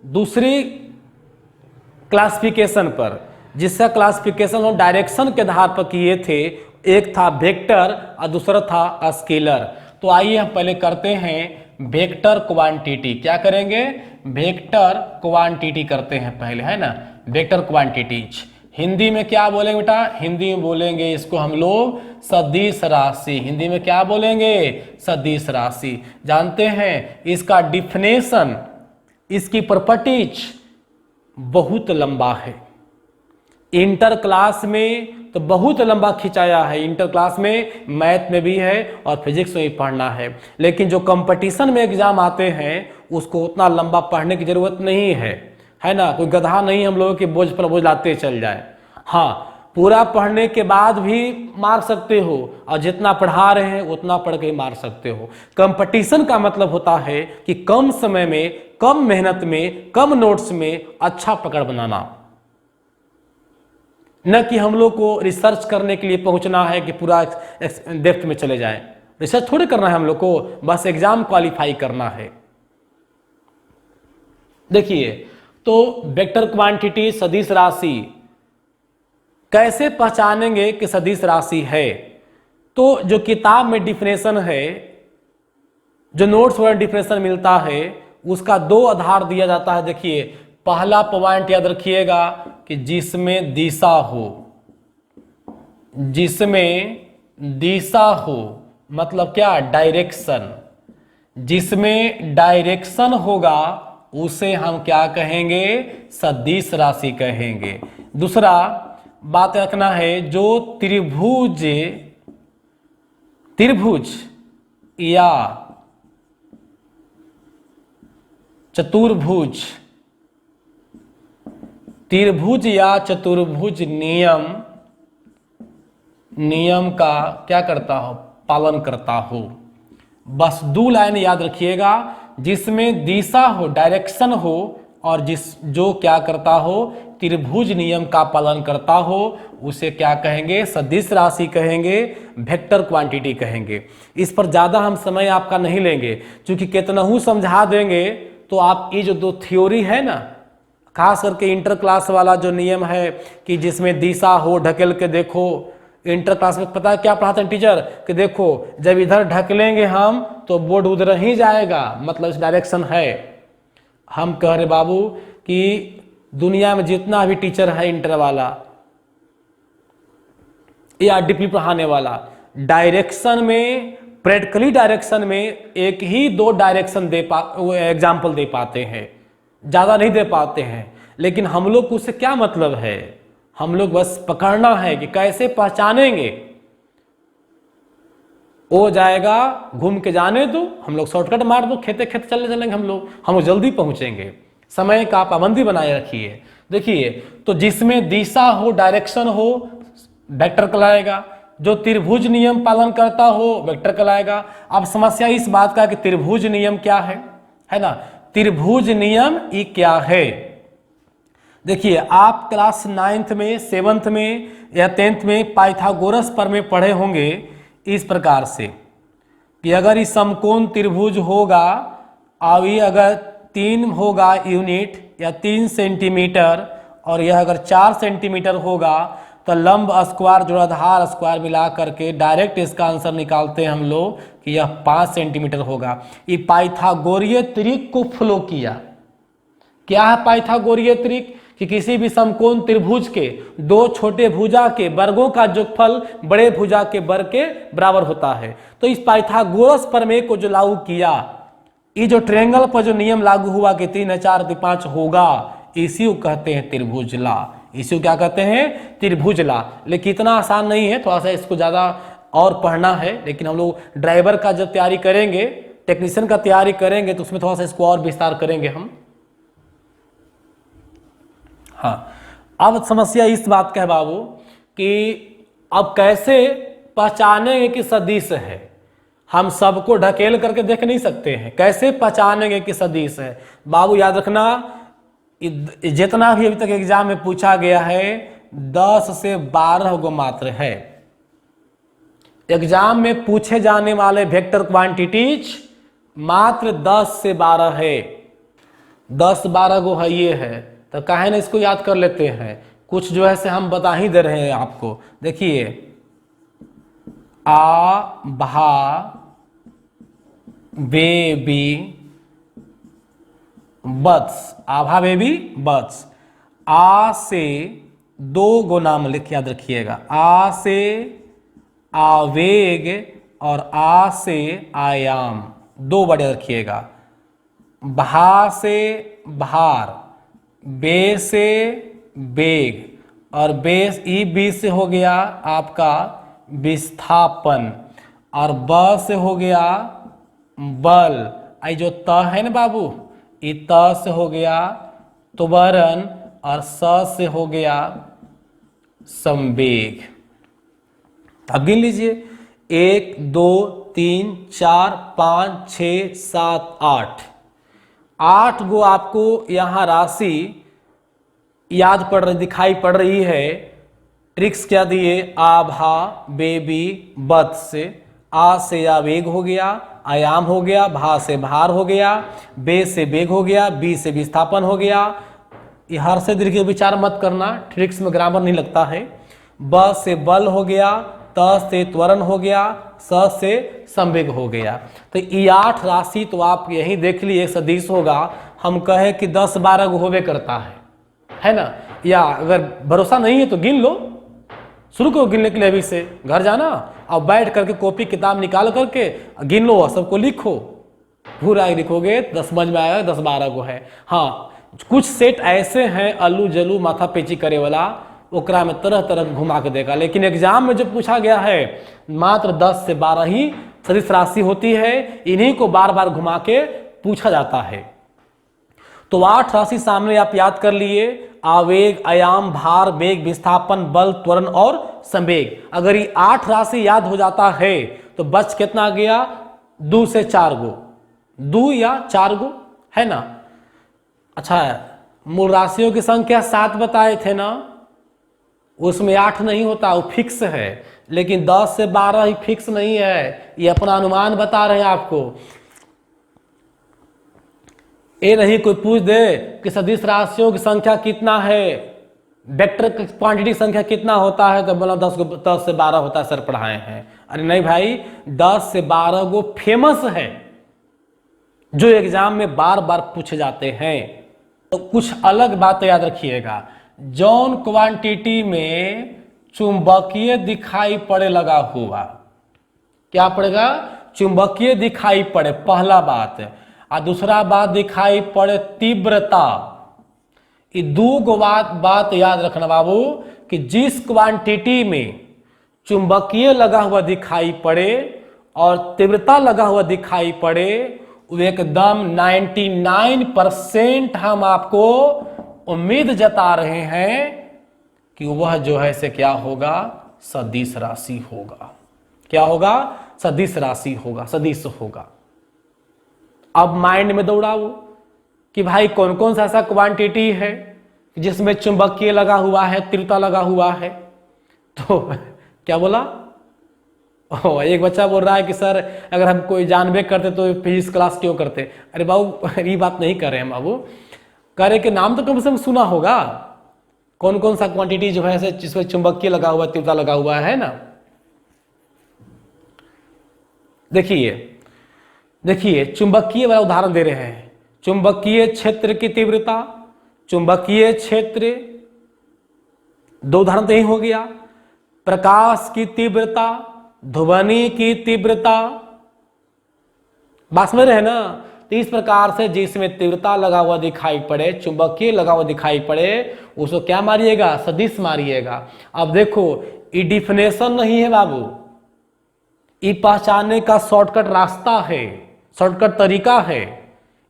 दूसरी क्लासिफिकेशन पर, जिसका क्लासिफिकेशन हम डायरेक्शन के आधार पर किए थे। एक था वेक्टर और दूसरा था स्केलर। तो आइए हम पहले करते हैं वेक्टर क्वांटिटी। क्या करेंगे? वेक्टर क्वांटिटी करते हैं पहले, है ना। वेक्टर क्वांटिटीज हिंदी में क्या बोलेंगे बेटा? हिंदी में बोलेंगे इसको हम लोग सदिश राशि। हिंदी में क्या बोलेंगे? सदिश राशि। जानते हैं इसका डिफिनेशन, इसकी प्रॉपर्टीज बहुत लंबा है। इंटर क्लास में तो बहुत लंबा खिंचाया है, इंटर क्लास में मैथ में भी है और फिजिक्स में भी पढ़ना है। लेकिन जो कंपटीशन में एग्जाम आते हैं उसको उतना लंबा पढ़ने की जरूरत नहीं है ना। कोई गधा नहीं हम लोगों के बोझ पर बोझ लाते चल जाए। हाँ, पूरा पढ़ने के बाद भी मार सकते हो और जितना पढ़ा रहे हैं उतना पढ़ के मार सकते हो। कंपटीशन का मतलब होता है कि कम समय में, कम मेहनत में, कम नोट्स में अच्छा पकड़ बनाना, न कि हम लोग को रिसर्च करने के लिए पहुंचना है कि पूरा डेप्थ में चले जाएं। रिसर्च थोड़ी करना है हम लोग को, बस एग्जाम क्वालिफाई करना है। देखिए, तो वेक्टर क्वांटिटी सदिश राशि कैसे पहचानेंगे कि सदिश राशि है? तो जो किताब में डिफिनेशन है, जो नोट्स वाला डिफिनेशन मिलता है, उसका दो आधार दिया जाता है। देखिए, पहला पॉइंट याद रखिएगा कि जिसमें दिशा हो, जिसमें दिशा हो मतलब क्या? डायरेक्शन। जिसमें डायरेक्शन होगा उसे हम क्या कहेंगे? सदिश राशि कहेंगे। दूसरा बात रखना है, जो त्रिभुज या चतुर्भुज, त्रिभुज या चतुर्भुज नियम का क्या करता हो? पालन करता हो। बस दो लाइन याद रखिएगा, जिसमें दिशा हो, डायरेक्शन हो, और जो क्या करता हो? त्रिभुज नियम का पालन करता हो, उसे क्या कहेंगे? सदिश राशि कहेंगे, वेक्टर क्वांटिटी कहेंगे। इस पर ज़्यादा हम समय आपका नहीं लेंगे, क्योंकि कितनहू समझा देंगे तो आप ये जो दो थ्योरी है ना, खास करके इंटर क्लास वाला जो नियम है कि जिसमें दिशा हो, ढकेल के देखो। इंटर क्लास में पता है क्या पढ़ाते हैं टीचर? कि देखो जब इधर ढकेलेंगे हम तो बोर्ड उधर ही जाएगा, मतलब इस डायरेक्शन है। हम कह रहे बाबू कि दुनिया में जितना भी टीचर है इंटर वाला या डीपी पढ़ाने वाला, डायरेक्शन में, प्रैक्टिकली डायरेक्शन में एक ही दो डायरेक्शन एग्जाम्पल दे पाते हैं, ज़्यादा नहीं दे पाते हैं। लेकिन हम लोग को उससे क्या मतलब है? हम लोग बस पकड़ना है कि कैसे पहचानेंगे। हो जाएगा, घूम के जाने दो, हम लोग शॉर्टकट मार दो, खेते खेते चलेंगे हम लोग जल्दी पहुंचेंगे। समय का पाबंदी बनाए रखिए। देखिए, तो जिसमें दिशा हो, डायरेक्शन हो, वेक्टर कहलाएगा। जो त्रिभुज नियम पालन करता हो, वेक्टर कहलाएगा। अब समस्या इस बात का कि त्रिभुज नियम क्या है ना। त्रिभुज नियम ये क्या है? देखिए, आप क्लास 9th में, 7th में या 10th में पाइथागोरस पर में पढ़े होंगे इस प्रकार से कि अगर ये समकोण त्रिभुज होगा और ये अगर 3 होगा यूनिट या 3 सेंटीमीटर, और यह अगर 4 सेंटीमीटर होगा, तो लंब स्क्वायर जोड़ आधार स्क्वायर मिला करके डायरेक्ट इसका आंसर निकालते हैं हम लोग कि यह 5 सेंटीमीटर होगा। ये पाइथागोरीय त्रिक को फॉलो किया। क्या है पाइथागोरीय त्रिक? कि किसी भी समकोण त्रिभुज के दो छोटे भुजा के वर्गों का जोगफल बड़े भुजा के वर्ग के बराबर होता है। तो इस पाइथागोरस प्रमेय को जो लागू किया, ये जो ट्रायंगल पर जो नियम लागू हुआ कि 3 है 4 है 5 होगा, इसी को कहते हैं त्रिभुज ला। इसी को क्या कहते हैं? त्रिभुज ला। लेकिन इतना आसान नहीं है, थोड़ा सा इसको ज़्यादा और पढ़ना है। लेकिन हम लोग ड्राइवर का जब तैयारी करेंगे, टेक्नीशियन का तैयारी करेंगे, तो उसमें थोड़ा सा इसको और विस्तार करेंगे हम। हाँ, अब समस्या इस बात का है बाबू कि अब कैसे पहचानेंगे कि सदिश है। हम सबको ढकेल करके देख नहीं सकते हैं, कैसे पहचानेंगे कि सदिश है? बाबू याद रखना, जितना भी अभी तक एग्जाम में पूछा गया है 10 से 12 गो मात्र है। एग्जाम में पूछे जाने वाले वेक्टर क्वांटिटीज मात्र 10 से 12 है। 10 12 गो है ये है, तो काहे ना इसको याद कर लेते हैं। कुछ जो है से हम बता ही दे रहे हैं आपको। देखिए आ भा बेबी बत्स, आभा बेबी बत्स। आ से 2 गो नाम लिख याद रखिएगा, आ से आवेग और आ से आयाम, 2 वर्ड याद रखिएगा। भा से भार, बे से बेग, और बेस ई बी से हो गया आपका विस्थापन, और ब से हो गया बल। आई जो त है ना बाबू, ई त से हो गया त्वरण, और स से हो गया संवेग। अब गिन लीजिए 1 2 3 4 5 6 7 8 गो आपको यहां राशि याद पड़ रही, दिखाई पड़ रही है। ट्रिक्स क्या दिए, आभा बेबी बत से, आ से आवेग हो गया, आयाम हो गया, भा से भार हो गया, बे से बेग हो गया, बी से विस्थापन हो गया। ये हर से दीर्घ विचार मत करना, ट्रिक्स में ग्रामर नहीं लगता है। ब से बल हो गया, त से त्वरण हो गया, स से संवेग हो गया। तो ये 8 राशि तो आप यही देख लिए सदिश होगा। हम कहे कि 10 12 गो होवे करता है ना। या अगर भरोसा नहीं है तो गिन लो, शुरू करो गिनने के लिए। अभी से घर जाना और बैठ करके कॉपी किताब निकाल करके गिन लो, सबको लिखो, पूरा लिखोगे 10 समझ में आएगा 10 12 गो है। हाँ, कुछ सेट ऐसे हैं अल्लू जलू माथा पेची करे वाला, ओकरा में तरह तरह घुमा के देगा। लेकिन एग्जाम में जो पूछा गया है मात्र 10 से 12 ही सदिश राशि होती है, इन्हीं को बार बार घुमा के पूछा जाता है। तो 8 राशि सामने आप याद कर लिए, आवेग, आयाम, भार, वेग, विस्थापन, बल, त्वरण और संवेग। अगर ये 8 राशि याद हो जाता है तो बच कितना गया, 2 से 4 गो, 2 या 4 गो है ना। अच्छा, मूल राशियों की संख्या 7 बताए थे ना, उसमें 8 नहीं होता, वो फिक्स है। लेकिन 10 से 12 ही फिक्स नहीं है, ये अपना अनुमान बता रहे हैं आपको। ये नहीं कोई पूछ दे कि सदिश राशियों की संख्या कितना है, वेक्टर क्वांटिटी संख्या कितना होता है, तो बोला 10 से 12 होता है, सर पढ़ाए हैं। अरे नहीं भाई, 10 से 12 गो फेमस है जो एग्जाम में बार बार पूछे जाते हैं। तो कुछ अलग बात याद रखिएगा, जौन क्वांटिटी में चुंबकीय दिखाई पड़े लगा हुआ, क्या पड़ेगा, चुंबकीय दिखाई पड़े, पहला बात। और दूसरा बात दिखाई पड़े तीव्रता। ये 2 बात याद रखना बाबू, कि जिस क्वांटिटी में चुंबकीय लगा हुआ दिखाई पड़े और तीव्रता लगा हुआ दिखाई पड़े, वो एकदम 99% हम आपको उम्मीद जता रहे हैं कि वह जो है से क्या होगा, सदिश राशि होगा। क्या होगा, सदिश राशि होगा, सदिश होगा। अब माइंड में दौड़ाओ कि भाई कौन कौन सा ऐसा क्वांटिटी है जिसमें चुंबकीय लगा हुआ है, तीव्रता लगा हुआ है। तो क्या बोला, एक बच्चा बोल रहा है कि सर अगर हम कोई जानबे करते तो फिजिक्स क्लास क्यों करते। अरे बाबू, ये बात नहीं कर रहे हैं बाबू, करे के नाम तो कम से कम सुना होगा, कौन कौन सा क्वांटिटी जो है जिसमें चुंबकीय लगा हुआ, तीव्रता लगा हुआ है ना। देखिए चुंबकीय वाला उदाहरण दे रहे हैं, चुंबकीय क्षेत्र की तीव्रता, चुंबकीय क्षेत्र, 2 उदाहरण तो यही हो गया। प्रकाश की तीव्रता, ध्वनि की तीव्रता, बात समझ रहे हैं ना। तो इस प्रकार से जिसमें तीव्रता लगा हुआ दिखाई पड़े, चुंबकीय लगा हुआ दिखाई पड़े, उसको क्या मारिएगा, सदिश मारिएगा। अब देखो, ये डिफिनेशन नहीं है बाबू, ये पहचानने का शॉर्टकट रास्ता है, शॉर्टकट तरीका है।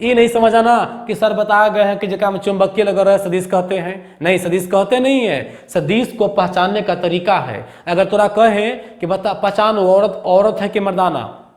ये नहीं समझ आना कि सर बताया गया है कि जगह में चुंबकीय लगा रहा है सदिश कहते हैं। नहीं, सदिश कहते नहीं है, सदिश को पहचानने का तरीका है। अगर तोरा कहे कि बता पहचान औरत है कि मर्दाना,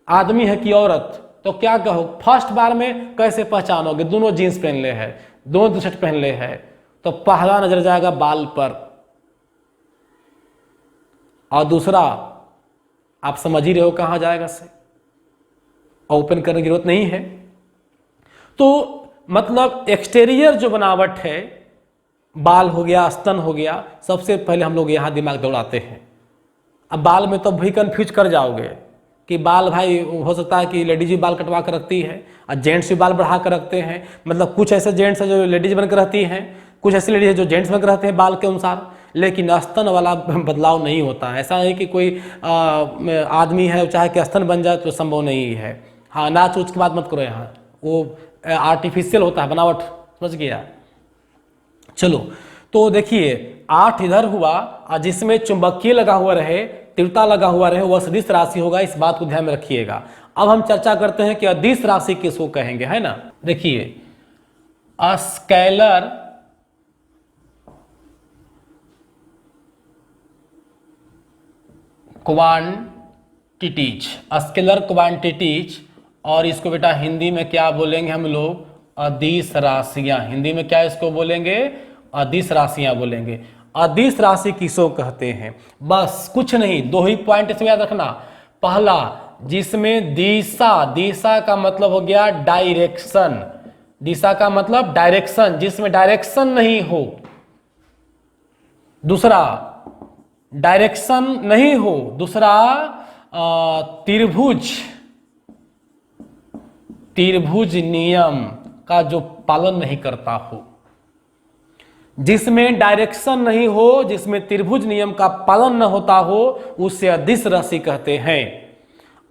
आदमी है कि औरत, तो क्या कहो, फर्स्ट बार में कैसे पहचानोगे, दोनों जीन्स पहन ले है, दोनों शर्ट पहन ले है, तो पहला नजर जाएगा बाल पर, और दूसरा आप समझ ही रहे हो कहां जाएगा से, ओपन करने की जरूरत नहीं है। तो मतलब एक्सटीरियर जो बनावट है, बाल हो गया, स्तन हो गया, सबसे पहले हम लोग यहाँ दिमाग दौड़ाते हैं। अब बाल में तो भी कंफ्यूज कर जाओगे कि बाल भाई हो सकता है कि लेडीज भी बाल कटवा कर रखती है और जेंट्स भी बाल बढ़ा कर रखते हैं। मतलब कुछ ऐसे जेंट्स हैं जो लेडीज बनकर रहती हैं, कुछ ऐसी लेडीज है जो जेंट्स बनकर रहते हैं बाल के अनुसार, लेकिन स्तन वाला बदलाव नहीं होता है। ऐसा नहीं कि कोई आदमी है चाहे कि स्तन बन जाए तो संभव नहीं है। हाँ, नाच उच की बात मत करो यहाँ, वो आर्टिफिशियल होता है, बनावट, समझ गया। चलो तो देखिए 8 इधर हुआ और जिसमें चुंबकीय लगा हुआ रहे, तीव्रता लगा हुआ रहे, वह सदिश राशि होगा। इस बात को ध्यान में रखिएगा। अब हम चर्चा करते हैं कि अदिश राशि किसको कहेंगे, है ना। देखिए स्केलर क्वांटिटीज, स्केलर क्वांटिटीज, और इसको बेटा हिंदी में क्या बोलेंगे हम लोग, अदिश राशियां। हिंदी में क्या इसको बोलेंगे, अदिश राशियां बोलेंगे। अदिश राशि किसको कहते हैं, बस कुछ नहीं, 2 ही पॉइंट इसमें याद रखना। पहला, जिसमें दिशा, दिशा का मतलब हो गया डायरेक्शन, दिशा का मतलब डायरेक्शन, जिसमें डायरेक्शन नहीं हो। दूसरा, डायरेक्शन नहीं हो। दूसरा, त्रिभुज, त्रिभुज नियम का जो पालन नहीं करता हो। जिसमें डायरेक्शन नहीं हो, जिसमें त्रिभुज नियम का पालन न होता हो, उसे अदिश राशि कहते हैं।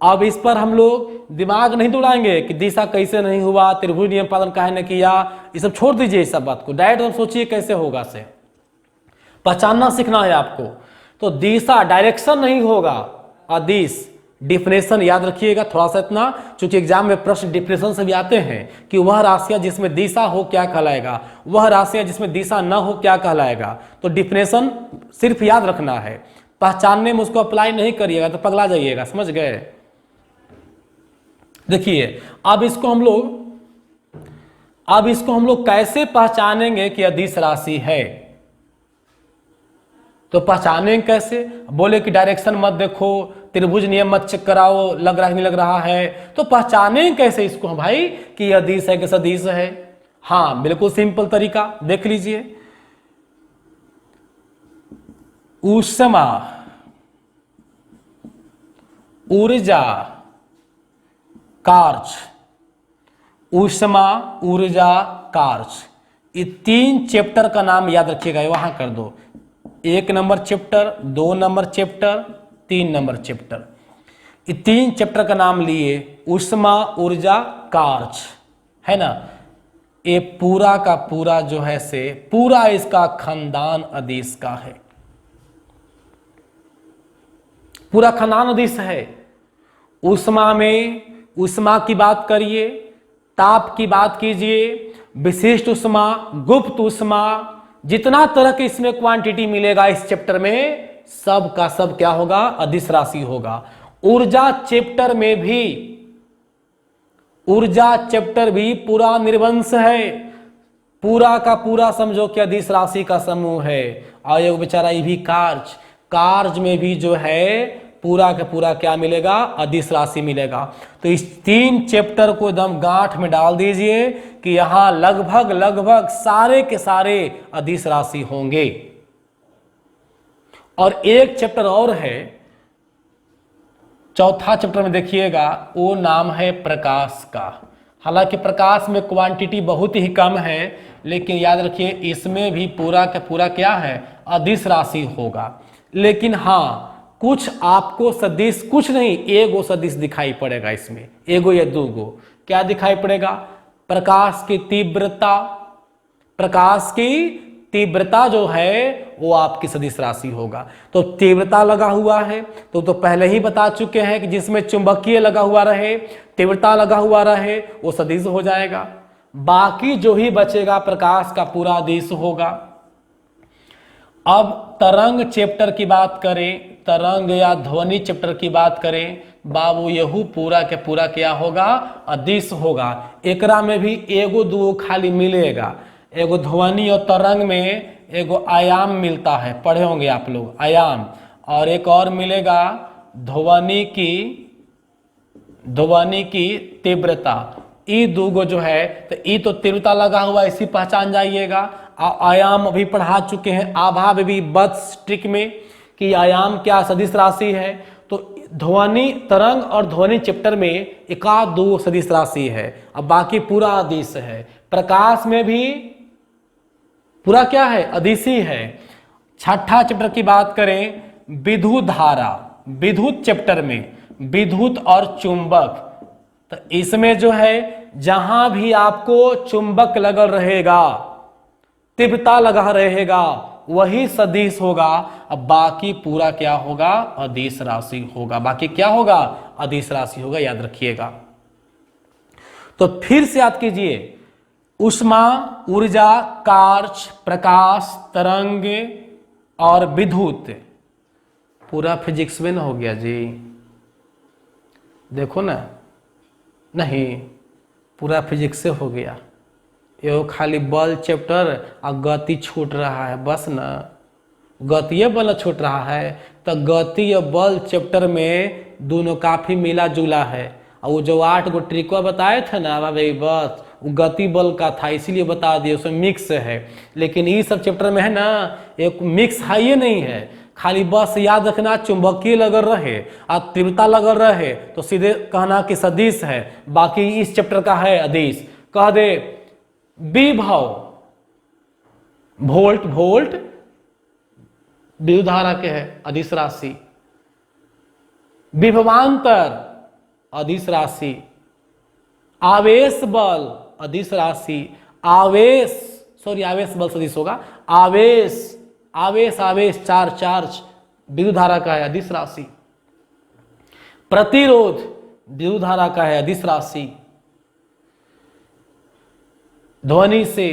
अब इस पर हम लोग दिमाग नहीं दौड़ाएंगे कि दिशा कैसे नहीं हुआ, त्रिभुज नियम पालन काहे न किया, ये सब छोड़ दीजिए। इस सब बात को डायरेक्ट हम सोचिए कैसे होगा, से पहचानना सीखना है आपको। तो दिशा, डायरेक्शन नहीं होगा, अदिश। डिफिनेशन याद रखिएगा थोड़ा सा इतना, क्योंकि एग्जाम में प्रश्न डिफिनेशन से भी आते हैं कि वह राशियां जिसमें दिशा हो क्या कहलाएगा, वह राशियां जिसमें दिशा न हो क्या कहलाएगा। तो डिफिनेशन सिर्फ याद रखना है, पहचानने में उसको अप्लाई नहीं करिएगा तो पगला जाइएगा, समझ गए। देखिए अब इसको हम लोग कैसे पहचानेंगे कि अदिश राशि है। तो पहचानेंगे कैसे, बोले कि डायरेक्शन मत देखो, त्रिभुज नियम मत चेक कराओ, लग रहा है नहीं लग रहा है, तो पहचानेंगे कैसे इसको हम भाई कि अदिश है कि सदिश है। हाँ, बिल्कुल सिंपल तरीका देख लीजिए। ऊष्मा, ऊर्जा, कार्य, ऊष्मा, ऊर्जा, कार्य, ये 3 चैप्टर का नाम याद रखिएगा, वहां कर दो। 1 number chapter, 2 number chapter, 3 number chapter, ये 3 चैप्टर का नाम लिए। ऊष्मा, ऊर्जा, कार्य, है ना। ये पूरा का पूरा जो है से पूरा इसका खानदान अदिश का है, पूरा खानदान अदिश है। ऊष्मा में ऊष्मा की बात करिए, ताप की बात कीजिए, विशिष्ट ऊष्मा, गुप्त ऊष्मा, जितना तरह के इसमें क्वांटिटी मिलेगा इस चैप्टर में, सब का सब क्या होगा, अदिश राशि होगा। ऊर्जा चैप्टर में भी, ऊर्जा चैप्टर भी पूरा निर्वंश है, पूरा का पूरा समझो कि अदिश राशि का समूह है। और ये बेचारा ये भी कार्य, कार्य में भी जो है पूरा का पूरा क्या मिलेगा, अदिश राशि मिलेगा। तो इस 3 चैप्टर को एकदम गांठ में डाल दीजिए कि यहां लगभग लगभग सारे के सारे अदिश राशि होंगे। और एक चैप्टर और है, चौथा चैप्टर में देखिएगा, वो नाम है प्रकाश का। हालांकि प्रकाश में क्वांटिटी बहुत ही कम है, लेकिन याद रखिए इसमें भी पूरा का पूरा क्या है, अदिश राशि होगा। लेकिन हाँ, कुछ आपको सदिश, कुछ नहीं, एगो सदिश दिखाई पड़ेगा इसमें, एगो या दूगो। क्या दिखाई पड़ेगा, प्रकाश की तीव्रता, प्रकाश की तीव्रता जो है वो आपकी सदिश राशि होगा। तो तीव्रता लगा हुआ है तो पहले ही बता चुके हैं कि जिसमें चुंबकीय लगा हुआ रहे, तीव्रता लगा हुआ रहे, वो सदिश हो जाएगा। बाकी जो ही बचेगा प्रकाश का पूरा अदिश होगा। अब तरंग चैप्टर की बात करें, तरंग या ध्वनि चैप्टर की बात करें, बाबू यहू पूरा के पूरा क्या होगा, अदिश होगा। एकरा में भी एगो दूगो खाली मिलेगा, एगो ध्वनि और तरंग में एगो आयाम मिलता है, पढ़े होंगे आप लोग आयाम, और एक और मिलेगा ध्वनि की तीव्रता, ई दूगो जो है, तो ई तो तीव्रता लगा हुआ, इसी पहचान जाइएगा। आयाम अभी पढ़ा चुके हैं आभा भी बस ट्रिक में कि आयाम क्या सदिश राशि है। तो ध्वनि तरंग और ध्वनि चैप्टर में एकाध दो सदिश राशि है, अब बाकी पूरा अदिश है। प्रकाश में भी पूरा क्या है, अदिशी है। छठा चैप्टर की बात करें, विद्युत धारा, विद्युत चैप्टर में विद्युत और चुंबक, तो इसमें जो है जहां भी आपको चुंबक लगल रहेगा, तीव्रता लगा रहेगा, वही सदिश होगा। अब बाकी पूरा क्या होगा, अदिश राशि होगा। बाकी क्या होगा, अदिश राशि होगा, याद रखिएगा। तो फिर से याद कीजिए, ऊष्मा, ऊर्जा, कार्य, प्रकाश, तरंग और विद्युत, पूरा फिजिक्स में ना हो गया जी। देखो ना, नहीं पूरा फिजिक्स से हो गया। ये खाली बल चैप्टर और गति छूट रहा है बस ना, गति बल छूट रहा है। तो गति और बल चैप्टर में दोनों काफी मिला जुला है। और वो जो 8 गो ट्रिकवा बताए थे ना भाई, बस वो गति बल का था, इसीलिए बता दिए, उसमें मिक्स है। लेकिन ये सब चैप्टर में है ना, एक मिक्स है ये नहीं है, खाली बस याद रखना चुंबकीय लगल रहे और तीव्रता लगल रहे तो सीधे कहना कि सदिश है। बाकी इस चैप्टर का है अदिश। कह दे विभव, वोल्ट, वोल्ट विद्युत धारा के है अदिश राशि। विभवांतर अदिश राशि। आवेश बल अदिश राशि। आवेश, सॉरी आवेश बल सदिश होगा। आवेश, आवेश, आवेश चार्ज विद्युत धारा का है अदिश राशि। प्रतिरोध विद्युत धारा का है अदिश राशि। ध्वनि से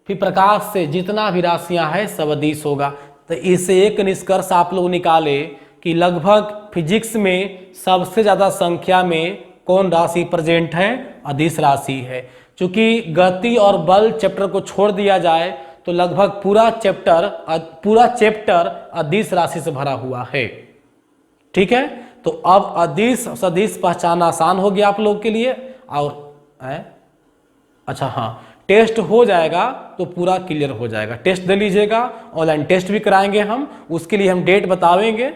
फिर प्रकाश से जितना भी राशियां हैं सब अदिश होगा। तो इससे एक निष्कर्ष आप लोग निकाले कि लगभग फिजिक्स में सबसे ज्यादा संख्या में कौन राशि प्रेजेंट है, अदिश राशि है। चूंकि गति और बल चैप्टर को छोड़ दिया जाए तो लगभग पूरा चैप्टर अदिश राशि से भरा हुआ है। ठीक है, तो अब अदिश सदिश पहचानना आसान हो गया आप लोग के लिए। और अच्छा हाँ, टेस्ट हो जाएगा तो पूरा क्लियर हो जाएगा। टेस्ट दे लीजिएगा, ऑनलाइन टेस्ट भी कराएंगे हम, उसके लिए हम डेट बतावेंगे।